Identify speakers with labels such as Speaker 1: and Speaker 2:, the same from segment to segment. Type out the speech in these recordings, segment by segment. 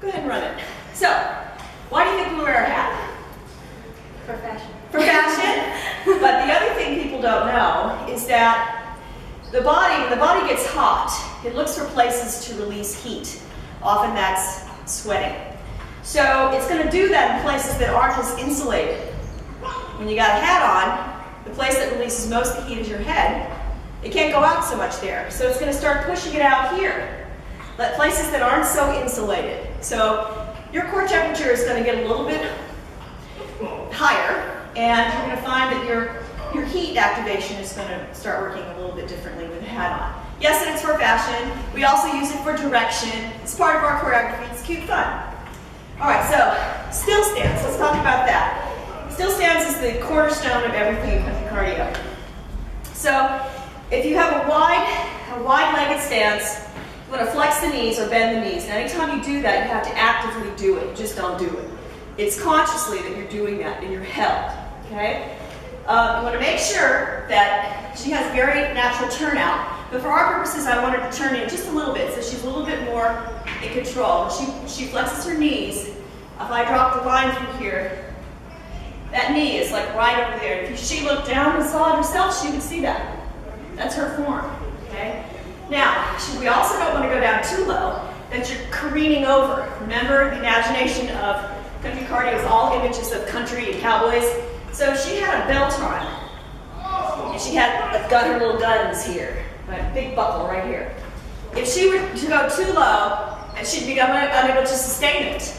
Speaker 1: Go ahead and run it. So, why do you think we wear a hat?
Speaker 2: For fashion.
Speaker 1: For fashion. But the other thing people don't know is that when the body gets hot, it looks for places to release heat. Often that's sweating. So it's going to do that in places that aren't as insulated. When you got a hat on, the place that releases most of the heat is your head. It can't go out so much there. So it's going to start pushing it out here. Places that aren't so insulated. So your core temperature is going to get a little bit higher, and you're going to find that your heat activation is going to start working a little bit differently with the hat on. Yes, and it's for fashion. We also use it for direction. It's part of our choreography. It's cute fun. All right, so still stance. Let's talk about that. Still stance is the cornerstone of everything in country cardio. So if you have a wide-legged stance, you want to flex the knees or bend the knees. And anytime you do that, you have to actively do it. You just don't do it. It's consciously that you're doing that and you're held. Okay? You want to make sure that she has very natural turnout. But for our purposes, I want her to turn in just a little bit so she's a little bit more in control. She flexes her knees. If I drop the line through here, that knee is like right over there. If she looked down and saw it herself, she would see that. That's her form. Okay? Now, we also don't want to go down too low that you're careening over. Remember, the imagination of country cardio is all images of country and cowboys. So she had a belt on, and she had her little guns here, a big buckle right here. If she were to go too low, and she'd be unable to sustain it,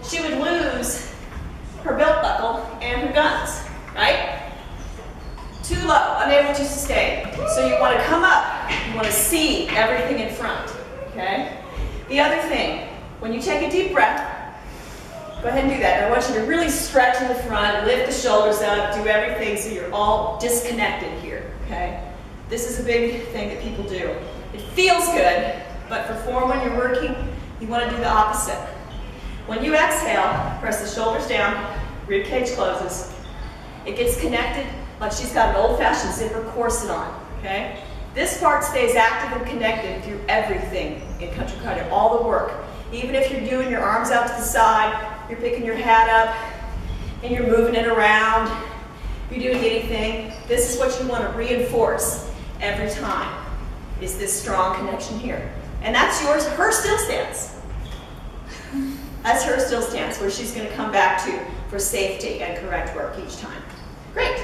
Speaker 1: she would lose her belt buckle and her guns, right? Too low, unable to sustain. So you want to come up, you want to see everything in front, okay? The other thing, when you take a deep breath, go ahead and do that. And I want you to really stretch in the front, lift the shoulders up, do everything so you're all disconnected here, okay? This is a big thing that people do. It feels good, but for form when you're working, you want to do the opposite. When you exhale, press the shoulders down, rib cage closes. It gets connected like she's got an old-fashioned zipper corset on, okay? This part stays active and connected through everything in country cardio, all the work. Even if you're doing your arms out to the side, you're picking your hat up, and you're moving it around, you're doing anything, this is what you want to reinforce every time, is this strong connection here. And that's her still stance. That's her still stance, where she's going to come back to for safety and correct work each time. Great.